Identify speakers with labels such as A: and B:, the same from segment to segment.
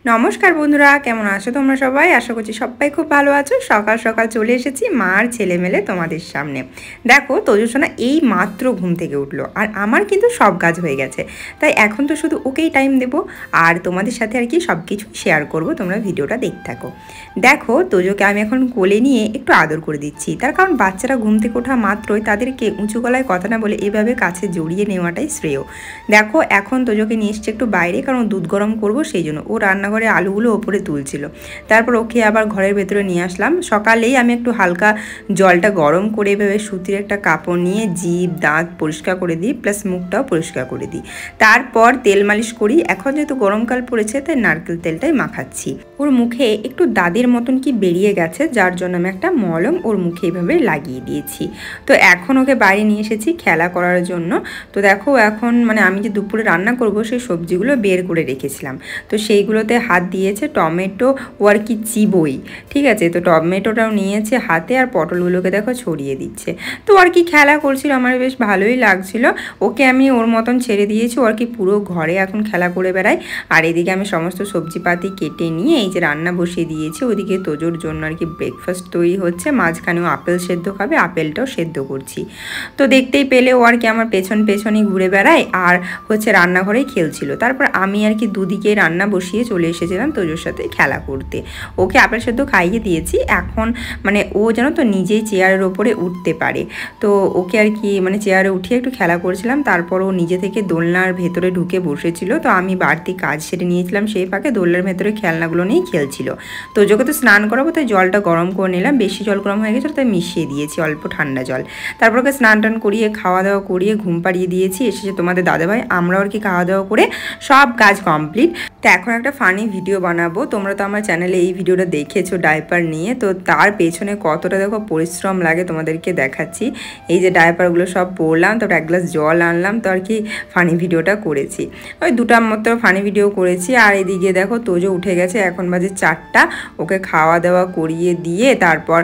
A: নমস্কার বন্ধুরা, কেমন আছো তোমরা সবাই? আশা করছি সবাই খুব ভালো আছো। সকাল সকাল চলে এসেছি মা আর ছেলে মেলে তোমাদের সামনে। দেখো তোজসোনা এই মাত্র ঘুম থেকে উঠলো, আর আমার কিন্তু সব কাজ হয়ে গেছে। তাই এখন তো শুধু ওকেই টাইম দেবো আর তোমাদের সাথে আর কি সব কিছু শেয়ার করবো। তোমরা ভিডিওটা দেখতে থাকো। দেখো তোজোকে আমি এখন কোলে নিয়ে একটু আদর করে দিচ্ছি, তার কারণ বাচ্চারা ঘুম থেকে ওঠা মাত্রই তাদেরকে উঁচু গলায় কথা না বলে এভাবে কাছে জড়িয়ে নেওয়াটাই শ্রেয়। দেখো এখন তোজোকে নিয়ে এসছে একটু বাইরে, কারণ দুধ গরম করবো সেই জন্য। ও রান্নাঘরে আলুগুলো ওপরে তুলছিল, তারপর ওকে আবার ঘরের ভেতরে নিয়ে আসলাম। সকালেই আমি একটু হালকা জলটা গরম করে এভাবে সুতির একটা কাপড় নিয়ে জিভ দাঁত পরিষ্কার করে দিই, প্লাস মুখটাও পরিষ্কার করে দিই। তারপর তেল মালিশ করি। এখন যেহেতু গরমকাল পড়েছে তাই নারকেল তেলটাই মাখাচ্ছি। ওর মুখে একটু দাদের মতন কি বেরিয়ে গেছে, যার জন্য আমি একটা মলম ওর মুখে এইভাবে লাগিয়ে দিয়েছি। তো এখন ওকে বাইরে নিয়ে এসেছি খেলা করার জন্য। তো দেখো এখন মানে আমি যে দুপুরে রান্না করব সেই সবজিগুলো বের করে রেখেছিলাম, তো সেইগুলোতে হাত দিয়েছে। টমেটো ও আর কি চিবই, ঠিক আছে। তো টমেটোটাও নিয়েছে হাতে, আর পটলগুলোকে দেখো ছড়িয়ে দিচ্ছে। তো আর কি খেলা করছিল, আমার বেশ ভালোই লাগছিল। ওকে আমি ওর মতন ছেড়ে দিয়েছি, ও আর কি পুরো ঘরে এখন খেলা করে বেড়ায়। আর এদিকে আমি সমস্ত সবজিপাতি কেটে নিয়ে এই যে রান্না বসিয়ে দিয়েছি। ওদিকে তোজোর জন্য আর কি ব্রেকফাস্ট তৈরি হচ্ছে। মাঝখানেও আপেল সেদ্ধ খাবে, আপেলটাও সেদ্ধ করছি। তো দেখতেই পেলে ও আর কি আমার পেছনই ঘুরে বেড়ায় আর হচ্ছে রান্নাঘরেই খেলছিল। তারপর আমি আর কি দুদিকে রান্না বসিয়ে চলে এসেছিলাম তোজোর সাথে খেলা করতে। ওকে আপেল সেদ্ধ খাইয়ে দিয়েছি। এখন মানে ও যেন তো নিজেই চেয়ারের ওপরে উঠতে পারে, তো ওকে আর কি মানে চেয়ারে উঠিয়ে একটু খেলা করছিলাম। তারপর ও নিজে থেকে দোলনার ভেতরে ঢুকে বসেছিল, তো আমি বাড়তি কাজ সেরে নিয়েছিলাম। সেই ফাঁকে দোলনার ভেতরে খেলনাগুলো নিয়েই খেলছিল। তোজোকে তো স্নান করাবো, তাই জলটা গরম করে নিলাম। বেশি জল গরম হয়ে গেছিলো তাই মিশিয়ে দিয়েছি অল্প ঠান্ডা জল। তারপর ওকে স্নান টান করিয়ে খাওয়া দাওয়া করিয়ে ঘুম পাড়িয়ে দিয়েছি। এসেছে তোমাদের দাদাভাই, আমরাও আর কি খাওয়া দাওয়া করে সব কাজ কমপ্লিট। তো এখন একটা ফানি ভিডিও বানাবো। তোমরা তো আমার চ্যানেলে এই ভিডিওটা দেখেছো ডাইপার নিয়ে, তো তার পেছনে কতটা দেখো পরিশ্রম লাগে তোমাদেরকে দেখাচ্ছি। এই যে ডাইপারগুলো সব পরলাম, তারপর এক গ্লাস জল আনলাম, তো আর কি ফানি ভিডিওটা করেছি। ওই দুটা মাত্র ফানি ভিডিও করেছি। আর এদিকে দেখো তোজো উঠে গেছে, এখন বাজে 4টা। ওকে খাওয়া দাওয়া করিয়ে দিয়ে তারপর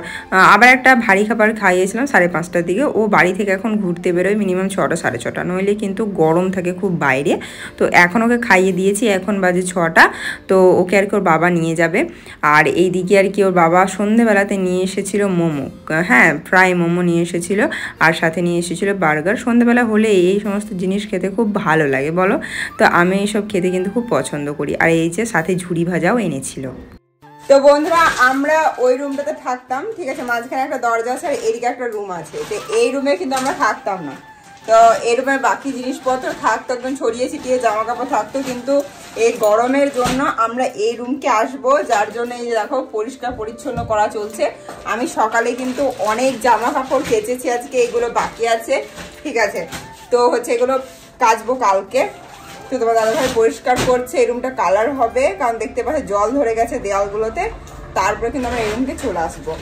A: আবার একটা ভারী খাবার খাইয়েছিলাম 5:30টার দিকে। ও বাড়ি থেকে এখন ঘুরতে বেরোয় মিনিমাম 6টা 6:30, নইলে কিন্তু গরম থাকে খুব বাইরে। তো এখন ওকে খাইয়ে দিয়েছি, এখন বাজে 6টা। তো ওকে আর কি ওর বাবা নিয়ে যাবে। আর এই দিকে আর কি ওর বাবা সন্ধেবেলাতে নিয়ে এসেছিল মোমো, হ্যাঁ ফ্রাই মোমো নিয়ে এসেছিল, আর সাথে নিয়ে এসেছিল বার্গার। সন্ধেবেলা হলে এই সমস্ত জিনিস খেতে খুব ভালো লাগে বলো, তো আমি এইসব খেতে কিন্তু খুব পছন্দ করি। আর এই যে সাথে ঝুড়ি ভাজাও এনেছিল। তো বন্ধুরা আমরা ওই রুমটাতে থাকতাম, ঠিক আছে। মাঝখানে একটা দরজা আছে আর এদিকে একটা রুম আছে। তো এই রুমে কিন্তু আমরা থাকতাম না। তো এই রুমের বাকি জিনিসপত্র থাকতো, একদম ছড়িয়ে ছিটিয়ে জামা কাপড় থাকতো, কিন্তু এই গরমের জন্য আমরা এই রুমকে আসবো, যার জন্য এই যে দেখো পরিষ্কার পরিচ্ছন্ন করা চলছে। আমি সকালে কিন্তু অনেক জামা কাপড় কেচেছি আজকে, এগুলো বাকি আছে, ঠিক আছে। তো হচ্ছে এগুলো কাচবো কালকে। তো তোমার দাদাভাই পরিষ্কার করছে, এই রুমটা কালার হবে, কারণ দেখতে পাচ্ছ জল ধরে গেছে দেওয়ালগুলোতে। তারপরে কিন্তু আমরা এই রুমকে চলে আসবো।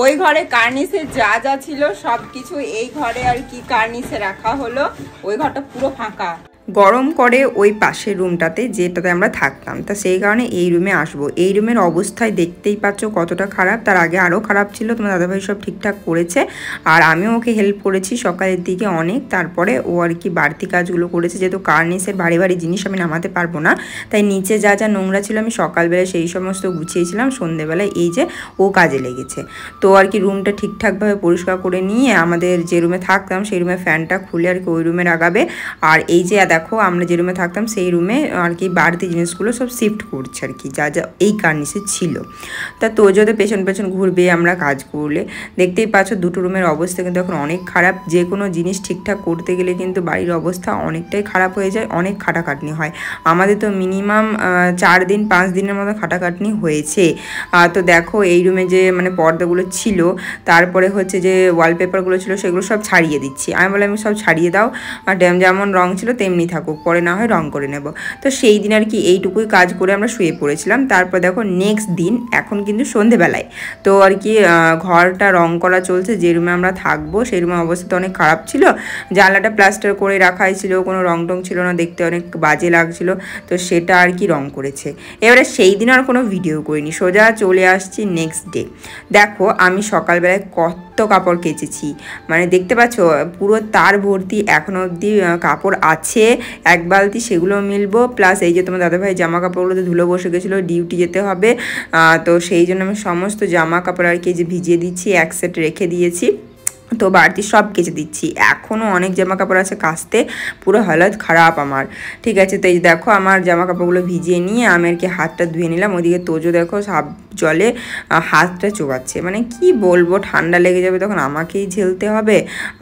A: ওই ঘরে কার্নিসে যা যা ছিল সবকিছু এই ঘরে আর কি কার্নিসে রাখা হলো। ওই ঘরটা পুরো ফাঁকা, গরম করে ওই পাশের রুমটাতে যেটাতে আমরা থাকতাম। তা সেই কারণে এই রুমে আসবো। এই রুমের অবস্থায় দেখতেই পাচ্ছ কতটা খারাপ, তার আগে আরও খারাপ ছিল। তোমার দাদাভাই সব ঠিকঠাক করেছে, আর আমিও ওকে হেল্প করেছি সকালের দিকে অনেক। তারপরে ও আর কি বাড়তি কাজগুলো করেছে, যেহেতু কার্নিসের ভারী ভারী জিনিস আমি নামাতে পারবো না, তাই নিচে যা যা নোংরা ছিল আমি সকালবেলায় সেই সমস্ত গুছিয়েছিলাম। সন্ধেবেলায় এই যে ও কাজে লেগেছে। তো আর কি রুমটা ঠিকঠাকভাবে পরিষ্কার করে নিয়ে আমাদের যে রুমে থাকতাম সেই রুমে ফ্যানটা খুলে আর কি ওই রুমে লাগাবে। আর এই যে দেখো আমরা যে রুমে থাকতাম সেই রুমে আর কি বাড়তি জিনিসগুলো সব শিফট করছে আর কি, যা যা এই কার্নিসে ছিল। তা তোজোতে পেছন পেছন ঘুরবে আমরা কাজ করলে। দেখতেই পাচ্ছ দুটো রুমের অবস্থা কিন্তু এখন অনেক খারাপ। যে কোনো জিনিস ঠিকঠাক করতে গেলে কিন্তু বাড়ির অবস্থা অনেকটাই খারাপ হয়ে যায়, অনেক খাটাখাটনি হয়। আমাদের তো মিনিমাম 4 দিন 5 দিনের মতো খাটাখাটনি হয়েছে। তো দেখো এই রুমে যে মানে পর্দাগুলো ছিল, তারপরে হচ্ছে যে ওয়ালপেপারগুলো ছিল, সেগুলো সব ছাড়িয়ে দিচ্ছি। আমি বললাম আমি সব ছাড়িয়ে দাও, আর যেমন রং ছিল তেমনি থাকুক, পরে না হয় রং করে নেব। তো সেই দিন আর কি এইটুকুই কাজ করে আমরা শুয়ে পড়েছিলাম। তারপর দেখো নেক্সট দিন এখন কিন্তু সন্ধেবেলায় তো আর কি ঘরটা রং করা চলছে। যে রুমে আমরা থাকবো সেই রুমের অবস্থা তো অনেক খারাপ ছিল, জানলাটা প্লাস্টার করে রাখাই ছিল, কোনো রং টং ছিল না, দেখতে অনেক বাজে লাগছিল। তো সেটা আর কি রং করেছে। এবারে সেই দিন আর কোনো ভিডিও করিনি, সোজা চলে আসছি নেক্সট ডে। দেখো আমি সকালবেলায় কত এত কাপড় কেচেছি, মানে দেখতে পাচ্ছ পুরো তার ভর্তি এখনও অবধি কাপড় আছে, এক বালতি, সেগুলো মিলবো। প্লাস এই যে তোমার দাদাভাই জামা কাপড়গুলোতে ধুলো বসে গেছিলো, ডিউটি যেতে হবে, তো সেই জন্য আমি সমস্ত জামা কাপড় আর কি যে ভিজিয়ে দিচ্ছি, এক সেট রেখে দিয়েছি, তো বাড়তি সব কেচে দিচ্ছি। এখনও অনেক জামা কাপড় আছে কাচতে, পুরো হালত খারাপ আমার। ঠিক আছে, তো এই দেখো আমার জামা কাপড়গুলো ভিজিয়ে নিয়ে আমি আর কি হাতটা ধুয়ে নিলাম। ওইদিকে তোজো দেখো সাব জলে হাতটা চোবাচ্ছে, মানে কি বলবো, ঠান্ডা লেগে যাবে তখন আমাকেই ঝেলতে হবে।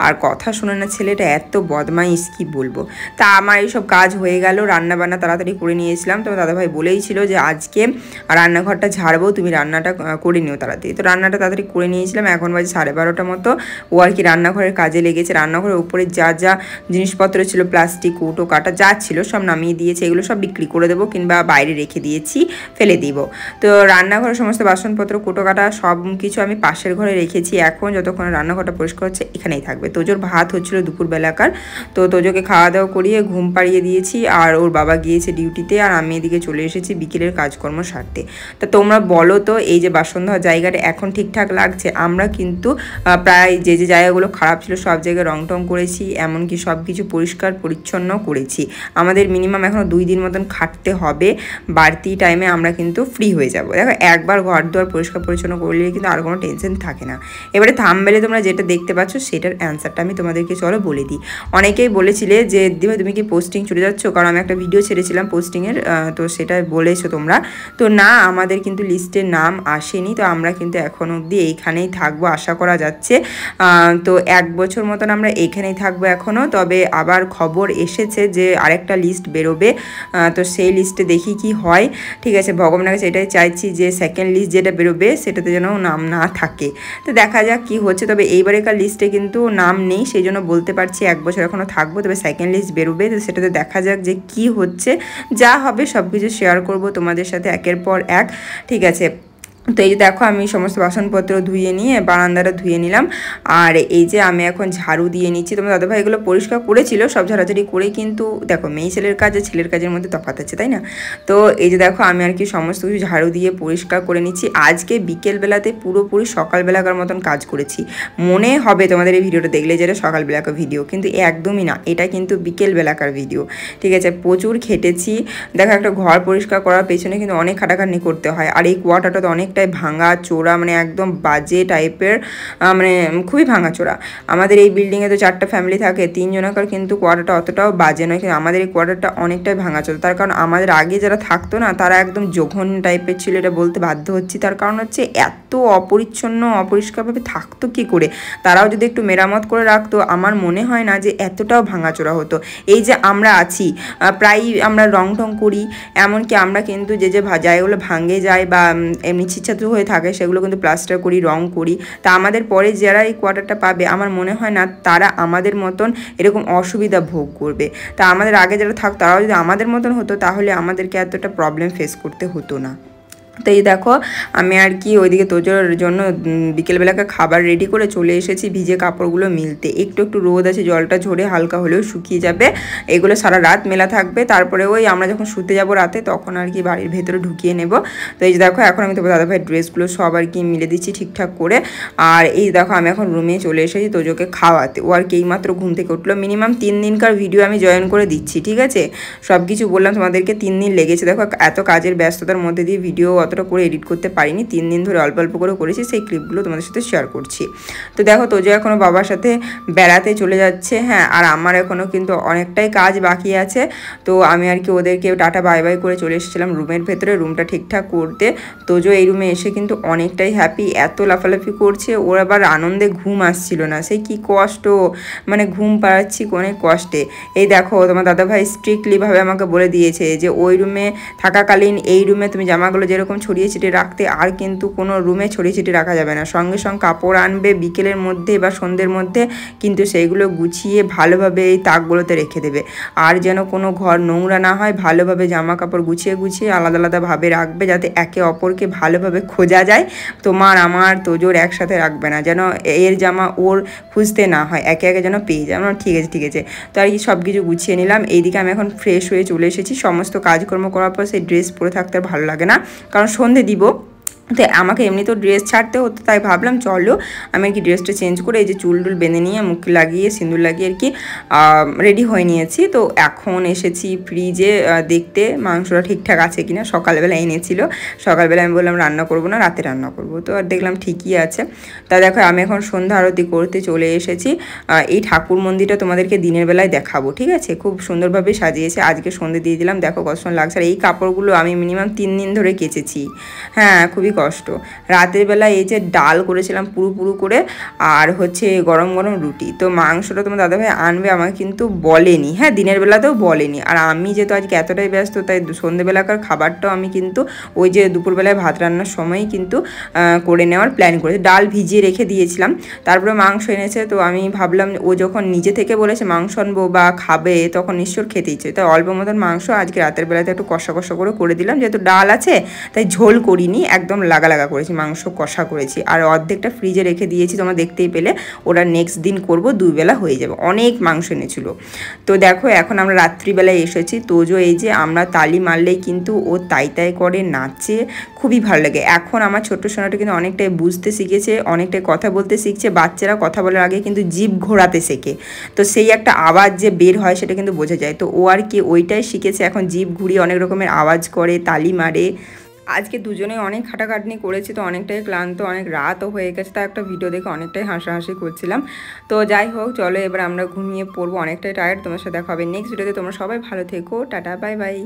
A: আর কথা শোনে না ছেলেটা, এত বদমাইশ কি বলবো। তা আমার এইসব কাজ হয়ে গেল, রান্না বান্না তাড়াতাড়ি করে নিয়েছিলাম। তো দাদাভাই বলেই ছিল যে আজকে রান্নাঘরটা ঝাড়বো, তুমি রান্নাটা করে নিও তাড়াতাড়ি। তো রান্নাটা তাড়াতাড়ি করে নিয়েছিলাম। এখন বাজে 12:30 মতো। ও আর কি রান্নাঘরের কাজে লেগেছে। রান্নাঘরের উপরে যা যা জিনিসপত্র ছিল, প্লাস্টিক, কৌটো কাটা যা ছিল সব নামিয়ে দিয়েছে, এগুলো সব বিক্রি করে দেবো কিংবা বাইরে রেখে দিয়েছি, ফেলে দিব। তো রান্নাঘরের সমস্ত বাসনপত্র, কৌটো কাটা সব কিছু আমি পাশের ঘরে রেখেছি। এখন যতক্ষণ রান্নাঘরটা পরিষ্কার হচ্ছে এখানেই থাকবে। তোজোর ভাত হচ্ছিলো দুপুরবেলাকার, তো তোজোকে খাওয়া দাওয়া করিয়ে ঘুম পাড়িয়ে দিয়েছি। আর ওর বাবা গিয়েছে ডিউটিতে, আর আমি এদিকে চলে এসেছি বিকেলের কাজকর্ম সারতে। তা তোমরা বলো তো, এই যে বাসন ধোয়া জায়গাটা এখন ঠিকঠাক লাগছে? আমরা কিন্তু প্রায় যে যে জায়গাগুলো খারাপ ছিল সব জায়গায় রং টং করেছি, এমনকি সব কিছু পরিষ্কার পরিচ্ছন্ন করেছি। আমাদের মিনিমাম এখনও 2 দিন মতন খাটতে হবে, বাড়তি টাইমে আমরা কিন্তু ফ্রি হয়ে যাব। দেখো একবার ঘর দুয়ার পরিষ্কার পরিচ্ছন্ন করলে কিন্তু আর কোনো টেনশন থাকে না। এবারে থাম্বনেলে তোমরা যেটা দেখতে পাচ্ছ সেটার অ্যান্সারটা আমি তোমাদেরকে চলো বলে দিই। অনেকেই বলেছিলে যে দিবা তুমি কি পোস্টিং চলে যাচ্ছ, কারণ আমি একটা ভিডিও ছেড়েছিলাম পোস্টিংয়ের, তো সেটা বলেছো তোমরা। তো না, আমাদের কিন্তু লিস্টে নাম আসেনি, তো আমরা কিন্তু এখন অবধি এইখানেই থাকবো আশা করা যাচ্ছে। তো 1 বছর মতন আমরা এখানেই থাকবো এখনও। তবে আবার খবর এসেছে যে আরেকটা লিস্ট বেরোবে, তো সেই লিস্টে দেখি কি হয়। ঠিক আছে, ভগবানের কাছে এটাই চাইছি যে সেকেন্ড লিস্ট যেটা বেরোবে সেটাতে যেন নাম না থাকে। তো দেখা যাক কি হচ্ছে। তবে এইবারেকার লিস্টে কিন্তু নাম নেই, সেই জন্য বলতে পারছি 1 বছর এখনও থাকবো। তবে সেকেন্ড লিস্ট বেরোবে, তো সেটাতে দেখা যাক যে কি হচ্ছে। যা হবে সব কিছু শেয়ার করবো তোমাদের সাথে একের পর এক। ঠিক আছে, তো এই যে দেখো আমি সমস্ত বাসনপত্র ধুয়ে নিয়ে বারান্দাটা ধুয়ে নিলাম। আর এই যে আমি এখন ঝাড়ু দিয়ে নিচ্ছি। তোমার দাদাভাই এগুলো পরিষ্কার করেছিল সব ঝাড়াঝাড়ি করে, কিন্তু দেখো মেয়ে ছেলের কাজ আর ছেলের কাজের মধ্যে তফাৎ আছে, তাই না? তো এই যে দেখো আমি আর কি সমস্ত কিছু ঝাড়ু দিয়ে পরিষ্কার করে নিচ্ছি। আজকে বিকেলবেলাতে পুরোপুরি সকালবেলাকার মতন কাজ করেছি। মনে হবে তোমাদের এই ভিডিওটা দেখলে যেটা সকালবেলাকার ভিডিও, কিন্তু একদমই না, এটা কিন্তু বিকেলবেলাকার ভিডিও। ঠিক আছে, প্রচুর খেটেছি। দেখো একটা ঘর পরিষ্কার করার পেছনে কিন্তু অনেক খাটাখাটনি করতে হয়। আর এই কোয়ার্টারটা তো অনেকটাই ভাঙা চোরা, মানে একদম বাজে টাইপের, মানে খুবই ভাঙা চোরা। আমাদের এই বিল্ডিংয়ে তো 4টা ফ্যামিলি থাকে, 3 জনকার কিন্তু কোয়ার্টারটা অতটাও বাজে নয়, কিন্তু আমাদের এই কোয়ার্টারটা অনেকটাই ভাঙা চোরা। তার কারণ আমাদের আগে যারা থাকতো না তারা একদম জঘন্য টাইপের ছিল, এটা বলতে বাধ্য হচ্ছি। তার কারণ হচ্ছে এত অপরিচ্ছন্ন অপরিষ্কারভাবে থাকতো কি করে। তারাও যদি একটু মেরামত করে রাখতো, আমার মনে হয় না যে এতটাও ভাঙাচোরা হতো। এই যে আমরা আছি, প্রায়ই আমরা রং টং করি, এমনকি আমরা কিন্তু যে যে জায়গাগুলো ভাঙে যায় বা এমনি ছিচ্ছাচু হয়ে থাকে সেগুলো কিন্তু প্লাস্টার করি, রং করি। তা আমাদের পরে যারা এই কোয়ার্টারটা পাবে আমার মনে হয় না তারা আমাদের মতন এরকম অসুবিধা ভোগ করবে। তা আমাদের আগে যারা থাকতো তারাও যদি আমাদের মতন হতো তাহলে আমাদেরকে এতটা প্রবলেম ফেস করতে হতো না। তো এই দেখো আমি আর কি ওইদিকে তোজোর জন্য বিকেলবেলাকে খাবার রেডি করে চলে এসেছি ভিজে কাপড়গুলো মিলতে। একটু একটু রোদ আছে, জলটা ঝরে হালকা হলেও শুকিয়ে যাবে, এগুলো সারা রাত মেলা থাকবে। তারপরে ওই আমরা যখন শুতে যাব রাতে তখন আর কি বাড়ির ভেতরে ঢুকিয়ে নেব। তো এই যে দেখো এখন আমি তোমার দাদাভাইয়ের ড্রেসগুলো সব আর কি মিলে দিচ্ছি ঠিকঠাক করে। আর এই দেখো আমি এখন রুমে চলে এসেছি তোজোকে খাওয়াতে। ও আর কি এইমাত্র ঘুম থেকে উঠলো। মিনিমাম 3 দিনকার ভিডিও আমি জয়েন করে দিচ্ছি, ঠিক আছে? সব কিছু বললাম তোমাদেরকে, 3 দিন লেগেছে। দেখো এত কাজের ব্যস্ততার মধ্যে দিয়ে ভিডিও অতটা করে এডিট করতে পারিনি, 3 দিন ধরে অল্প অল্প করে করেছি, সেই ক্লিপগুলো তোমাদের সাথে শেয়ার করছি। তো দেখো তোজো এখনও বাবার সাথে বেড়াতে চলে যাচ্ছে। হ্যাঁ, আর আমার এখনও কিন্তু অনেকটাই কাজ বাকি আছে। তো আমি আর কি ওদেরকে টাটা বাই বাই করে চলে এসেছিলাম রুমের ভেতরে, রুমটা ঠিকঠাক করতে। তোজো এই রুমে এসে কিন্তু অনেকটাই হ্যাপি, এত লাফালাফি করছে। ওর আবার আনন্দে ঘুম আসছিল না, সেই কি কষ্ট, মানে ঘুম পাড়াচ্ছি অনেক কষ্টে। এই দেখো তোমার দাদাভাই স্ট্রিক্টলিভাবে আমাকে বলে দিয়েছে যে ওই রুমে থাকাকালীন এই রুমে তুমি জামাগুলো যেরকম ছড়িয়ে ছিটিয়ে রাখতে, আর কিন্তু কোনো রুমে ছড়িয়ে ছিটিয়ে রাখা যাবে না। সঙ্গে সঙ্গে কাপড় আনবে বিকেলের মধ্যে বা সন্ধ্যের মধ্যে, কিন্তু সেইগুলো গুছিয়ে ভালোভাবে এই তাকগুলোতে রেখে দেবে। আর যেন কোনো ঘর নোংরা না হয়, ভালোভাবে জামা কাপড় গুছিয়ে গুছিয়ে আলাদা আলাদাভাবে রাখবে, যাতে একে অপরকে ভালোভাবে খোঁজা যায়। তোমার আমার তোজোর একসাথে রাখবে না, যেন এর জামা ওর খুঁজতে না হয়, একে একে যেন পেয়ে যায়। ঠিক আছে ঠিক আছে। তো আর কি সব কিছু গুছিয়ে নিলাম। এইদিকে আমি এখন ফ্রেশ হয়ে চলে এসেছি। সমস্ত কাজকর্ম করার পর সেই ড্রেস পরে থাকতে আর ভালো লাগে না, কারণ সন্ধে দিব, তো আমাকে এমনি তো ড্রেস ছাড়তে হতো, তাই ভাবলাম চলো আমি আর কি ড্রেসটা চেঞ্জ করে এই যে চুল টুল বেঁধে নিয়ে মুখে লাগিয়ে সিঁদুর লাগিয়ে আর কি রেডি হয়ে নিয়েছি। তো এখন এসেছি ফ্রিজে দেখতে মাংসটা ঠিকঠাক আছে কিনা। সকালবেলা এনেছিল, সকালবেলা আমি বললাম রান্না করব না, রাতে রান্না করব, তো আর দেখলাম ঠিকই আছে। তা দেখো আমি এখন সন্ধ্যা আরতি করতে চলে এসেছি। এই ঠাকুর মন্দিরটা তোমাদেরকে দিনের বেলায় দেখাবো, ঠিক আছে? খুব সুন্দরভাবে সাজিয়েছে, আজকে সন্ধ্যে দিয়ে দিলাম, দেখো কত সুন্দর লাগছে। আর এই কাপড়গুলো আমি মিনিমাম 3 দিন ধরে কেচেছি। হ্যাঁ, খুবই কষ্ট। রাতের বেলা এই যে ডাল করেছিলাম পুরু পুরু করে, আর হচ্ছে গরম গরম রুটি। তো মাংসটা তোমার দাদাভাই আনবে আমাকে কিন্তু বলেনি, হ্যাঁ দিনের বেলাতেও বলেনি। আর আমি যেহেতু আজকে এতটাই ব্যস্ত, তাই সন্ধ্যেবেলাকার খাবারটাও আমি কিন্তু ওই যে দুপুরবেলায় ভাত রান্নার সময়ই কিন্তু করে নেওয়ার প্ল্যান করেছি। ডাল ভিজিয়ে রেখে দিয়েছিলাম, তারপরে মাংস এনেছে। তো আমি ভাবলাম ও যখন নিজে থেকে বলেছে মাংস আনবো বা খাবে, তখন নিশ্চয় খেতে ইচ্ছে, তাই অল্প মতন মাংস আজকে রাতের বেলাতে একটু কষা কষা করে দিলাম। যেহেতু ডাল আছে তাই ঝোল করিনি, একদম লাগা লাগা করেছি, মাংস কষা করেছি। আর অর্ধেকটা ফ্রিজে রেখে দিয়েছি, তোমরা দেখতেই পেলে। ওরা নেক্সট দিন করব, 2 বেলা হয়ে যাবে, অনেক মাংস এনেছিল। তো দেখো এখন আমরা রাত্রিবেলায় এসেছি। তোজো এই যে আমরা তালি মারলেই কিন্তু ও তাই তাই করে নাচে, খুবই ভালো লাগে। এখন আমার ছোট্ট সোনাটা কিন্তু অনেকটাই বুঝতে শিখেছে, অনেকটাই কথা বলতে শিখছে। বাচ্চারা কথা বলার আগে কিন্তু জিভ ঘোরাতে শেখে, তো সেই একটা আওয়াজ যে বের হয় সেটা কিন্তু বোঝা যায়। তো ও আর কি ওইটাই শিখেছে, এখন জিভ ঘুরিয়ে অনেক রকমের আওয়াজ করে, তালি মারে। আজকে দুজনেই অনেক খাটাখাটনি করেছি, তো অনেকটাই ক্লান্ত, অনেক রাতও হয়ে গেছে। তা একটা ভিডিও দেখে অনেকটাই হাসাহাসি করছিলাম। তো যাই হোক, চলো এবার আমরা ঘুমিয়ে পড়বো, অনেকটাই টায়ার্ড। তোমার সাথে দেখা হবে নেক্সট ভিডিওতে। তোমরা সবাই ভালো থেকো, টাটা, বাই বাই।